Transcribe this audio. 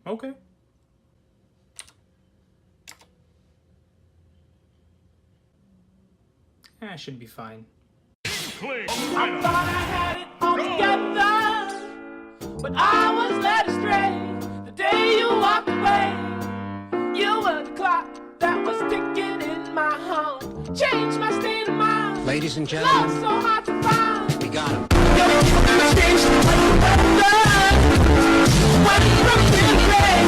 Okay. Should be fine. I thought I had it all together, but I was led astray the day you walked away. You were the clock that was ticking in my heart, changed my state of mind. Ladies and gentlemen, Love's so hard to find. we got him. When you look in the grave,